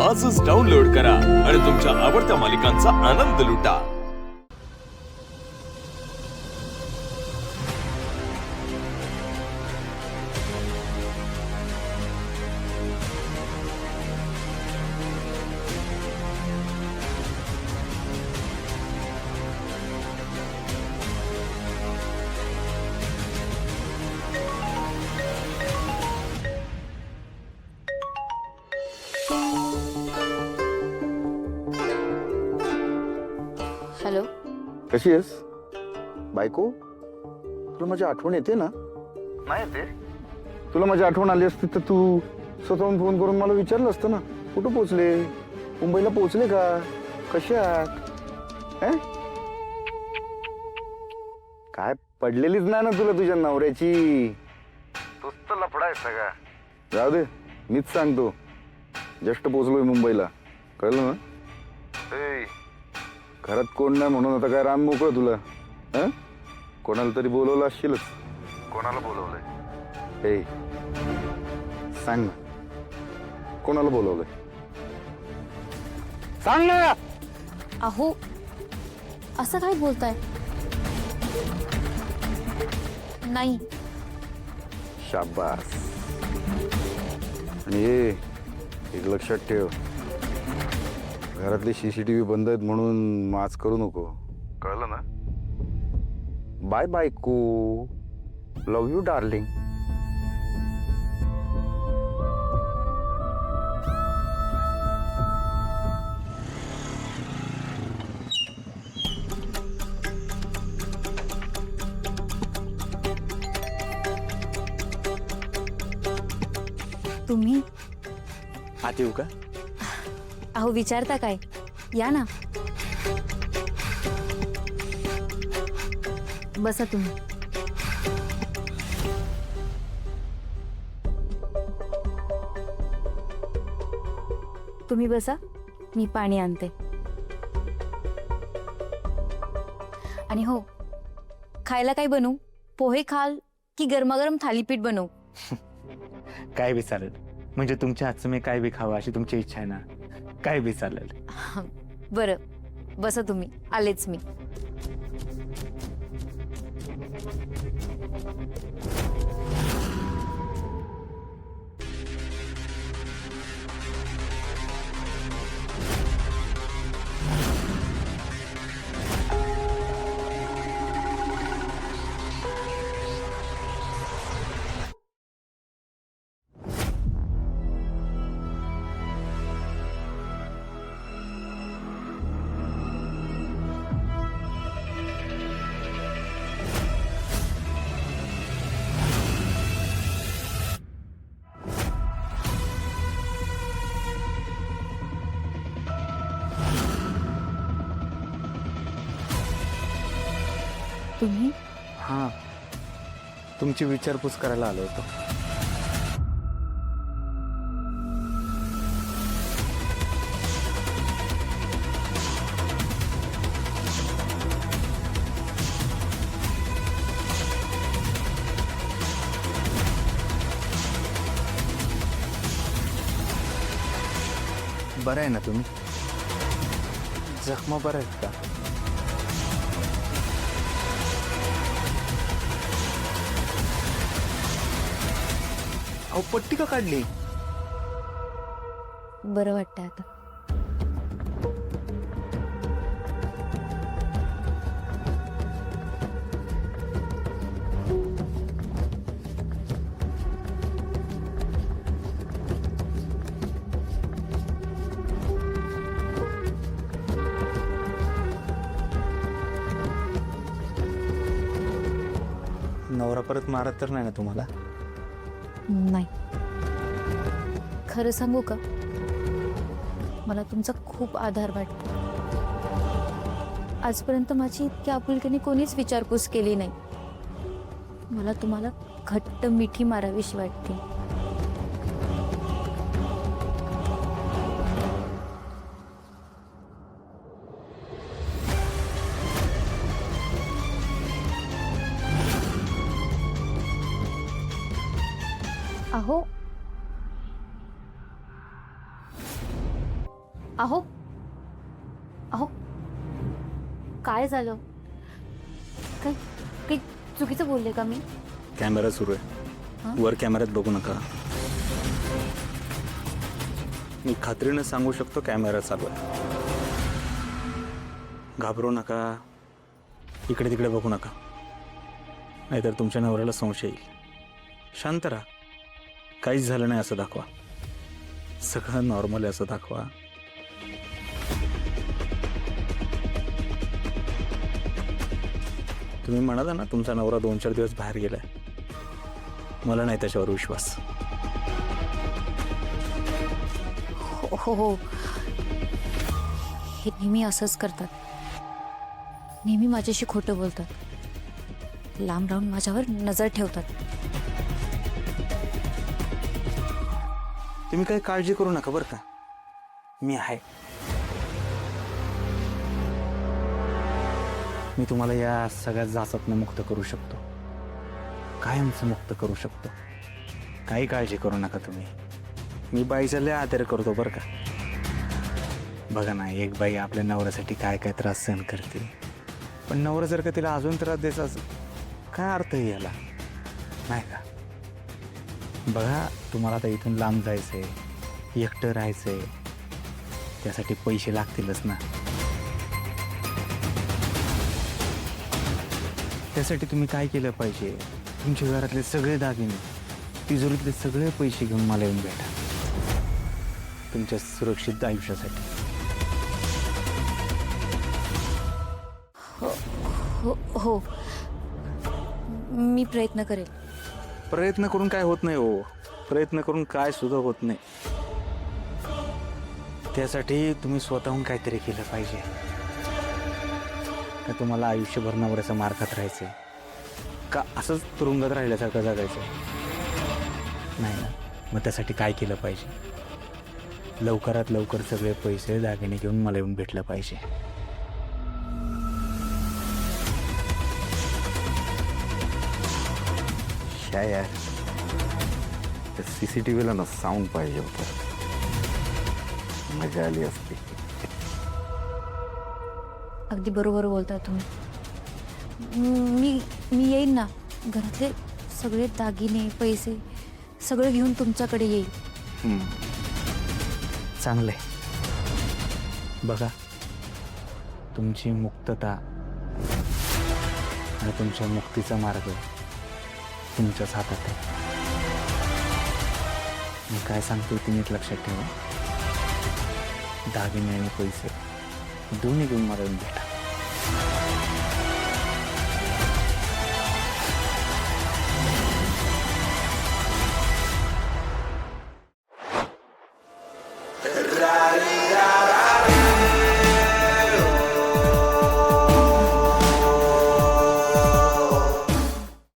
आजच डाउनलोड करा आणि तुमच्या आवडत्या मालिकांचा आनंद लुटा। हॅलो, कशी आहेस बायको? तुला माझी आठवण येते ना? नाही येते? तुला माझी आठवण आली असती तर तू स्वतःहून फोन करून मला विचारलं असतं ना, कुठं पोहोचले, मुंबईला पोहोचले का, कसे आहात? काय पडलेलीच नाही ना तुला तुझ्या नवऱ्याची? तूच तर लफडा आहे सगळा। जाऊ दे, मीच सांगतो, जस्ट पोहोचलोय मुंबईला, कळलं ना? घरात कोण नाही म्हणून आता काय राम मोकळं तुला? कोणाला तरी बोलवलं असशीलच। कोणाला बोलवलंय? ए सांग ना, कोणाला बोलवलंय? सांग ना। अहो असं काय बोलताय? नाही। शाबास। आणि एक लक्षात ठेव, घरातले CCTV बंद आहेत म्हणून माच करू नको, कळलं ना? बाय बायको, लव यू डार्लिंग। तुम्ही? आत येऊ का? अहो विचारता काय, या ना, बसा तुम्ही। तुम्ही बसा, मी पाणी आणते। आणि हो, खायला काय बनवू? पोहे खाल की गरमागरम थालीपीठ बनवू? काय बी चालेल, म्हणजे तुमच्या हातचं मी काय बी खावं अशी तुमची इच्छा आहे ना, काय बी चालेल। बरं, बसा तुम्ही, आलेच मी। तुम्ही? हां, तुमची विचारपूस करायला आलो होतो। बरं आहे ना तुम्ही? जखमा बरं आहेत का? अहो पट्टी का काढली? बरं वाटतंय आता। नवरा परत मारत तर नाही ना तुम्हाला? नाही, खरं सांगू का, मला तुमचा खूप आधार वाटतो। आजपर्यंत माझी इतक्या आपुलकीने कोणीच विचारपूस केली नाही। मला तुम्हाला घट्ट मिठी मारावीशी वाटते। अहो अहो अहो काय झालं? काय काही चुकीचं बोलले का मी? कॅमेरा सुरू हा? आहे, वर कॅमेऱ्यात बघू नका. मी खात्रीनं सांगू शकतो कॅमेरा चालू आहे. घाबरू नका, इकडे तिकडे बघू नका, नाहीतर तुमच्या नवऱ्याला संशय येईल. शांत राहा, काहीच झालं नाही असं दाखवा, सगळं नॉर्मल आहे असं दाखवा. तुम्ही म्हणाला ना तुमचा नवरा 2-4 दिवस बाहेर गेलाय, मला नाही त्याच्यावर विश्वास. हो हो, हे नेहमी असंच करतात, नेहमी माझ्याशी खोटं बोलतात, लांब राहून माझ्यावर नजर ठेवतात. तुम्ही काही काळजी करू नका बरं का, मी आहे. मी तुम्हाला या सगळ्या जाचातनं मुक्त करू शकतो, कायमचं मुक्त करू शकतो. काही काळजी करू नका तुम्ही. मी बाईचा लय आदर करतो बरं का. बघा ना, एक बाई आपल्या नवऱ्यासाठी काय काय त्रास सहन करते, पण नवरा जर का तिला अजून त्रास द्यायचा असेल, काय अर्थ आहे याला, नाही का? बघा, तुम्हाला आता इथून लांब जायचंय, एकटं राहायचंय, त्यासाठी पैसे लागतीलच ना. त्यासाठी तुम्ही काय केलं पाहिजे, तुमच्या घरातले सगळे दागिने, तिजोरीतले सगळे पैसे घेऊन मला येऊन भेटा, तुमच्या सुरक्षित आयुष्यासाठी. हो हो, मी प्रयत्न करेल. प्रयत्न करून काय होत नाही हो, प्रयत्न करून काय सुद्धा होत नाही. त्यासाठी तुम्ही स्वतःहून काहीतरी केलं पाहिजे. का तुम्हाला आयुष्यभर नवऱ्याचा मार खात राहायचंय, का असंच तुरुंगात राहिल्यासारखं जगायचं नाही ना? मग त्यासाठी काय केलं पाहिजे, लवकरात लवकर सगळे पैसे दागिने घेऊन मला येऊन भेटलं पाहिजे. काय यार, त्या CCTVला ना साऊंड पाहिजे होतं, मजा आली असती. अगदी बरोबर बोलताय तुम्ही. मी येईन ना, घरातले सगळे दागिने पैसे सगळं घेऊन तुमच्याकडे येईल. चांगलंय. बघा, तुमची मुक्तता आणि तुमच्या मुक्तीचा मार्ग तुमच्याच हातात आहे. मी काय सांगतो ते नीट लक्षात ठेवा. दागिने आणि पैसे दोन्ही घेऊन मला येऊन भेटा. Ferrari